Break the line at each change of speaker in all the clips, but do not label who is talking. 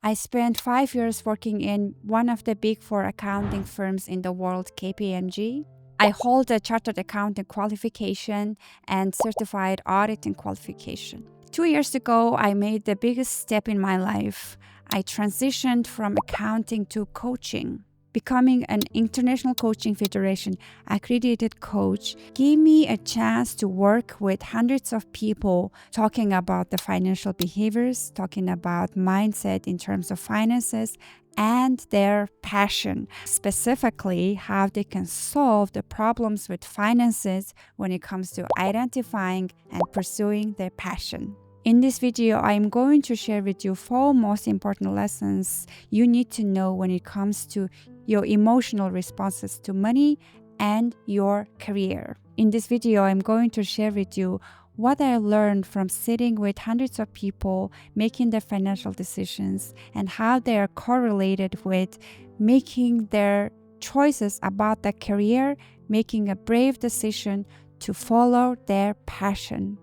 I spent 5 years working in one of the big four accounting firms in the world, KPMG. I hold a chartered accounting qualification and certified auditing qualification. 2 years ago, I made the biggest step in my life. I transitioned from accounting to coaching. Becoming an International Coaching Federation accredited coach gave me a chance to work with hundreds of people talking about the financial behaviors, talking about mindset in terms of finances, and their passion, specifically how they can solve the problems with finances when it comes to identifying and pursuing their passion. In this video, I am going to share with you 4 most important lessons you need to know when it comes to your emotional responses to money and your career. In this video, I'm going to share with you what I learned from sitting with hundreds of people making their financial decisions and how they are correlated with making their choices about their career, making a brave decision to follow their passion.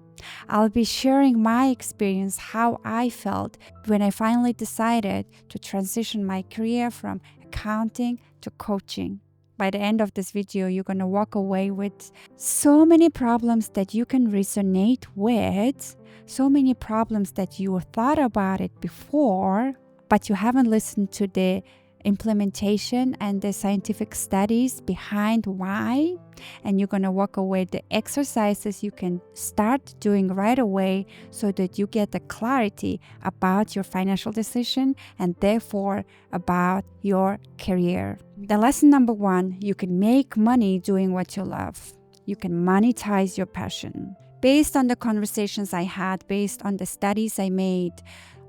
I'll be sharing my experience, how I felt when I finally decided to transition my career from accounting to coaching. By the end of this video, you're going to walk away with so many problems that you can resonate with, so many problems that you thought about it before, but you haven't listened to the implementation and the scientific studies behind why. And you're going to walk away with the exercises you can start doing right away so that you get the clarity about your financial decision and therefore about your career. The lesson number 1, you can make money doing what you love. You can monetize your passion. Based on the conversations I had, based on the studies I made,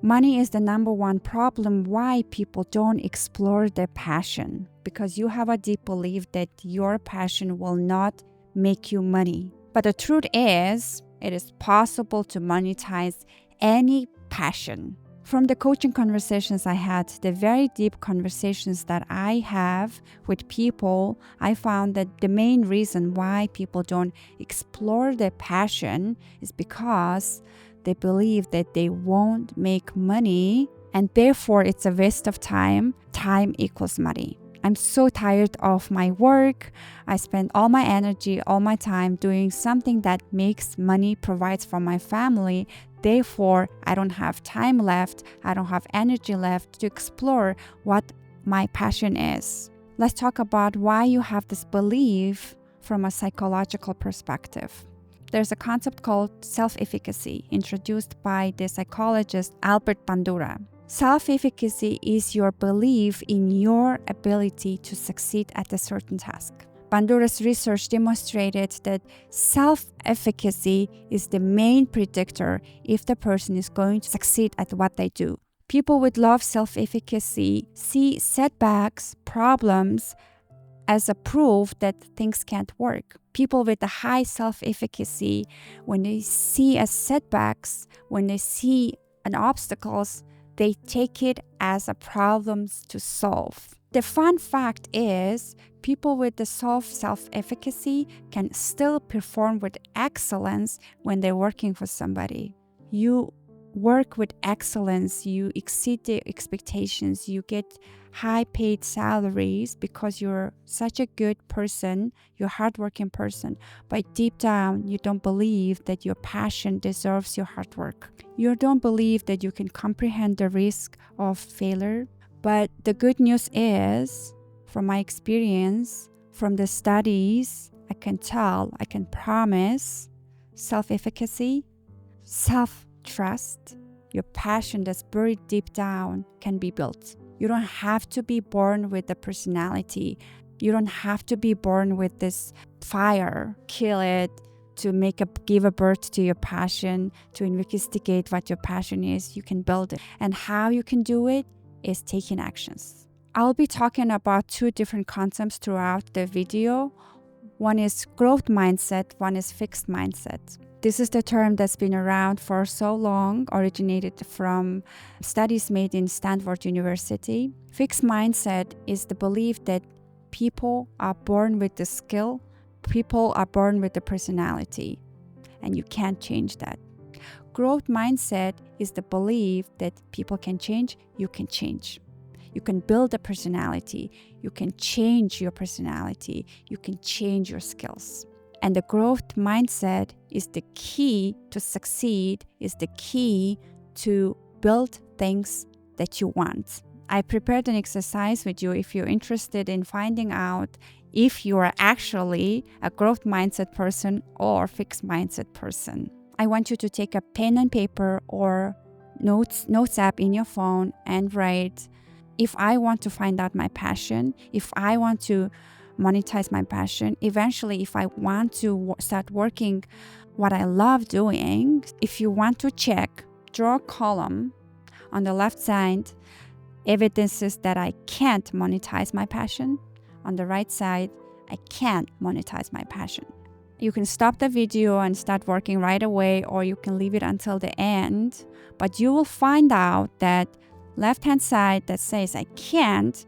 money is the number 1 problem why people don't explore their passion, because you have a deep belief that your passion will not make you money. But the truth is, it is possible to monetize any passion. From the coaching conversations I had, the very deep conversations that I have with people, I found that the main reason why people don't explore their passion is because they believe that they won't make money and therefore it's a waste of time. Time equals money. I'm so tired of my work. I spend all my energy, all my time doing something that makes money, provides for my family. Therefore, I don't have time left. I don't have energy left to explore what my passion is. Let's talk about why you have this belief from a psychological perspective. There's a concept called self-efficacy introduced by the psychologist Albert Bandura. Self-efficacy is your belief in your ability to succeed at a certain task. Bandura's research demonstrated that self-efficacy is the main predictor if the person is going to succeed at what they do. People with low self-efficacy see setbacks, problems, as a proof that things can't work. People with a high self-efficacy, when they see a setbacks, when they see an obstacles, they take it as a problems to solve. The fun fact is, people with the self-efficacy can still perform with excellence when they're working for somebody. You work with excellence, you exceed the expectations, you get high paid salaries because you're such a good person, you're a hardworking person, but deep down you don't believe that your passion deserves your hard work. You don't believe that you can comprehend the risk of failure. But the good news is, from my experience, from the studies, I can promise self-efficacy, self-trust, your passion that's buried deep down can be built. You don't have to be born with the personality. You don't have to be born with this fire. Kill it to give a birth to your passion, to investigate what your passion is. You can build it. And how you can do it is taking actions. I'll be talking about 2 different concepts throughout the video. One is growth mindset, one is fixed mindset. This is the term that's been around for so long, originated from studies made in Stanford University. Fixed mindset is the belief that people are born with the skill, people are born with the personality, and you can't change that. growth mindset is the belief that people can change, you can change. You can build a personality, you can change your personality, you can change your skills. And the growth mindset is the key to succeed, is the key to build things that you want. I prepared an exercise with you if you're interested in finding out if you are actually a growth mindset person or fixed mindset person. I want you to take a pen and paper or notes app in your phone and write, if I want to find out my passion, if I want to monetize my passion, eventually if I want to start working what I love doing, if you want to check, draw a column on the left side, evidences that I can't monetize my passion. On the right side, I can't monetize my passion. You can stop the video and start working right away, or you can leave it until the end. But you will find out that left-hand side that says I can't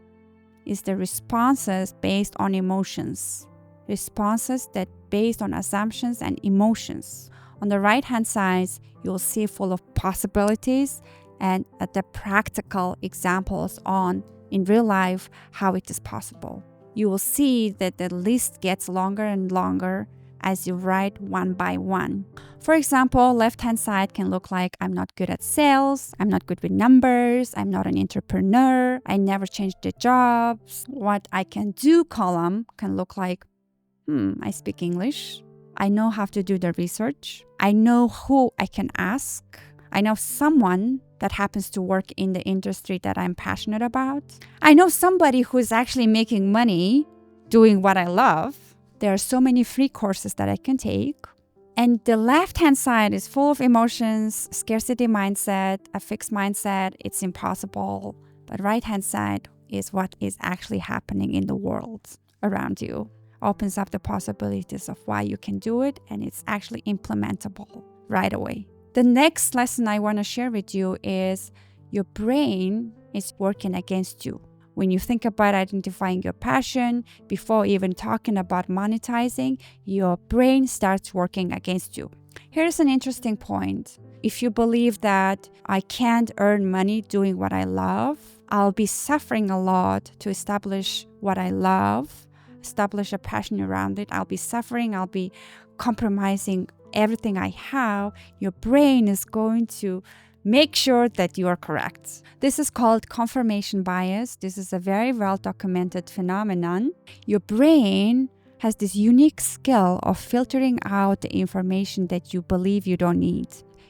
is the responses based on emotions. Responses that based on assumptions and emotions. On the right-hand side, you'll see full of possibilities and the practical examples on in real life how it is possible. You will see that the list gets longer and longer as you write one by one. For example, left-hand side can look like I'm not good at sales, I'm not good with numbers, I'm not an entrepreneur, I never changed the jobs. What I can do column can look like, I speak English, I know how to do the research, I know who I can ask, I know someone that happens to work in the industry that I'm passionate about. I know somebody who's actually making money doing what I love. There are so many free courses that I can take. And the left-hand side is full of emotions, scarcity mindset, a fixed mindset, it's impossible. But right-hand side is what is actually happening in the world around you. Opens up the possibilities of why you can do it, and it's actually implementable right away. The next lesson I want to share with you is your brain is working against you. When you think about identifying your passion, before even talking about monetizing, your brain starts working against you. Here's an interesting point. If you believe that I can't earn money doing what I love, I'll be suffering a lot to establish what I love, establish a passion around it. I'll be suffering, I'll be compromising everything I have. Your brain is going to make sure that you are correct. This is called confirmation bias. This is a very well-documented phenomenon. Your brain has this unique skill of filtering out the information that you believe you don't need.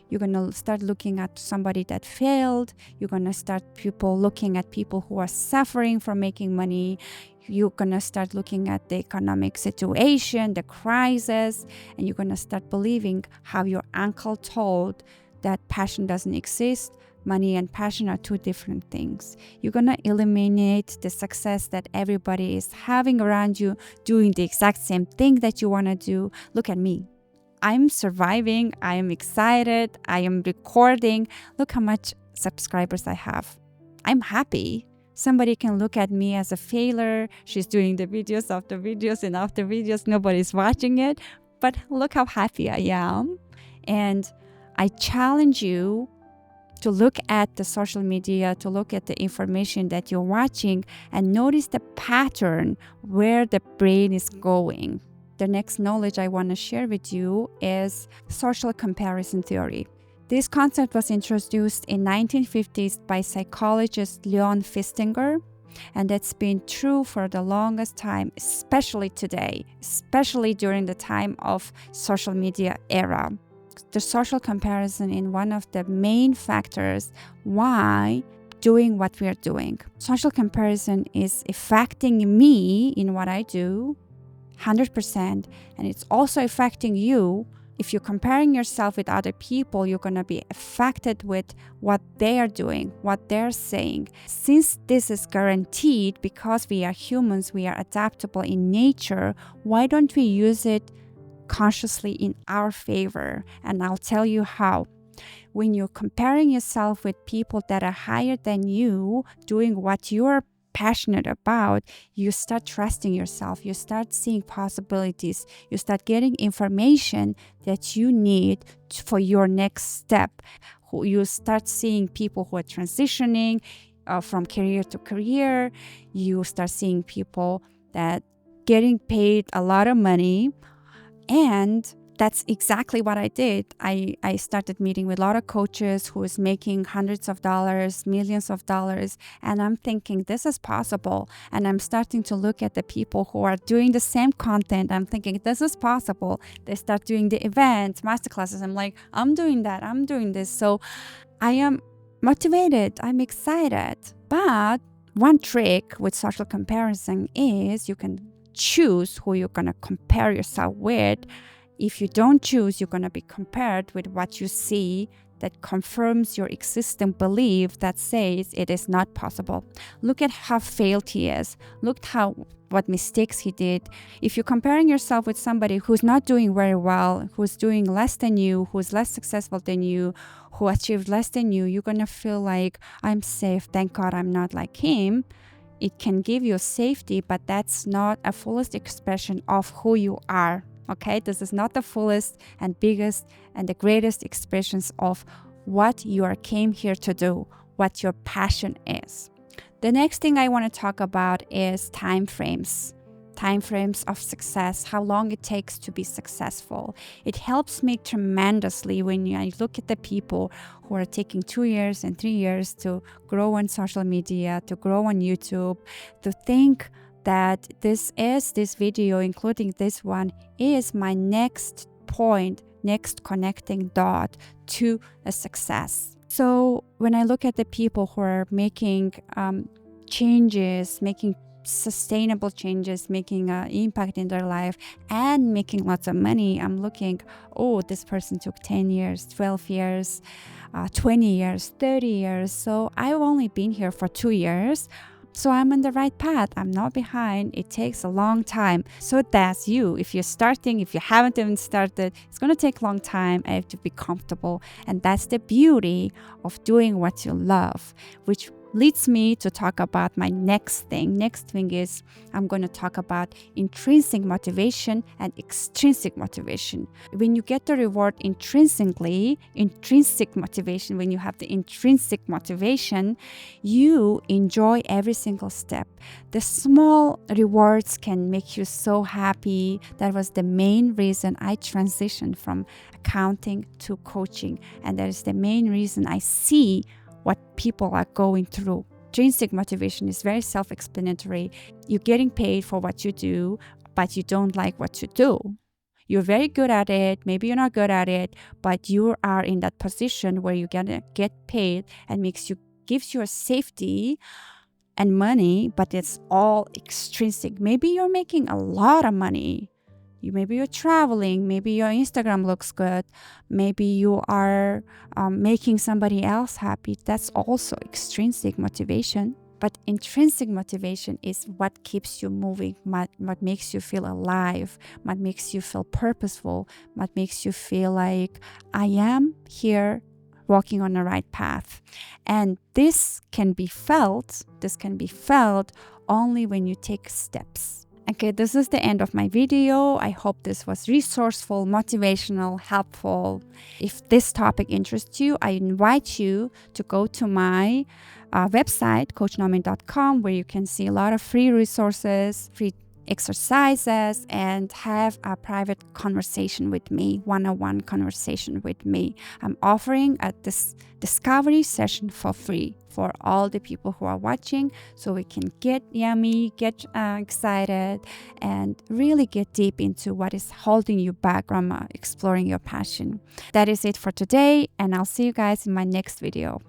You're going to start looking at somebody that failed. You're going to start looking at people who are suffering from making money. You're going to start looking at the economic situation, the crisis, and you're going to start believing how your uncle told that passion doesn't exist. Money and passion are two different things. You're going to eliminate the success that everybody is having around you, doing the exact same thing that you want to do. Look at me. I'm surviving. I am excited. I am recording. Look how much subscribers I have. I'm happy. Somebody can look at me as a failure. She's doing the videos after videos and after videos. Nobody's watching it. But look how happy I am. And I challenge you to look at the social media, to look at the information that you're watching and notice the pattern where the brain is going. The next knowledge I want to share with you is social comparison theory. This concept was introduced in 1950s by psychologist Leon Festinger, and that's been true for the longest time, especially today, especially during the time of social media era. The social comparison is one of the main factors why doing what we are doing. Social comparison is affecting me in what I do 100%, and it's also affecting you. If you're comparing yourself with other people, you're going to be affected with what they are doing, what they're saying. Since this is guaranteed, because we are humans, we are adaptable in nature, why don't we use it consciously in our favor? And I'll tell you how. When you're comparing yourself with people that are higher than you, doing what you're passionate about, you start trusting yourself, you start seeing possibilities, you start getting information that you need for your next step. You start seeing people who are transitioning from career to career. You start seeing people that getting paid a lot of money. And that's exactly what I did. I started meeting with a lot of coaches who is making hundreds of dollars, millions of dollars. And I'm thinking this is possible. And I'm starting to look at the people who are doing the same content. I'm thinking this is possible. They start doing the events, masterclasses. I'm like, I'm doing that. I'm doing this. So I am motivated. I'm excited. But one trick with social comparison is you can choose who you're going to compare yourself with. If you don't choose, you're going to be compared with what you see that confirms your existing belief that says it is not possible. Look at how failed he is. Look what mistakes he did. If you're comparing yourself with somebody who's not doing very well, who's doing less than you, who's less successful than you, who achieved less than you, you're going to feel like, I'm safe. Thank God I'm not like him. It can give you safety, but that's not a fullest expression of who you are. Okay, this is not the fullest and biggest and the greatest expressions of what you came here to do, what your passion is. The next thing I want to talk about is time frames of success, how long it takes to be successful. It helps me tremendously when I look at the people who are taking 2 years and 3 years to grow on social media, to grow on YouTube, to think that this video, including this one, is my next point, next connecting dot to a success. So when I look at the people who are making changes, making sustainable changes, making an impact in their life and making lots of money, I'm looking, oh, this person took 10 years, 12 years, 20 years, 30 years. So I've only been here for 2 years. So I'm on the right path. I'm not behind. It takes a long time. So that's you. If you're starting, if you haven't even started, it's going to take a long time. I have to be comfortable. And that's the beauty of doing what you love, which leads me to talk about my next thing. Next thing is I'm going to talk about intrinsic motivation and extrinsic motivation. When you get the reward intrinsically, intrinsic motivation, when you have the intrinsic motivation, you enjoy every single step. The small rewards can make you so happy. That was the main reason I transitioned from accounting to coaching. And that is the main reason I see what people are going through. Intrinsic motivation is very self-explanatory. You're getting paid for what you do, but you don't like what you do. You're very good at it. Maybe you're not good at it, but you are in that position where you're gonna get paid and gives you a safety and money, but it's all extrinsic. Maybe you're making a lot of money. Maybe you're traveling, maybe your Instagram looks good, maybe you are making somebody else happy. That's also extrinsic motivation. But intrinsic motivation is what keeps you moving, what makes you feel alive, what makes you feel purposeful, what makes you feel like I am here walking on the right path. And this can be felt only when you take steps. Okay, this is the end of my video. I hope this was resourceful, motivational, helpful. If this topic interests you, I invite you to go to my website, coachnomin.com, where you can see a lot of free resources, free exercises, and have a private conversation with me, one-on-one conversation with me. I'm offering this discovery session for free for all the people who are watching, so we can get yummy, get excited, and really get deep into what is holding you back from exploring your passion. That is it for today, and I'll see you guys in my next video.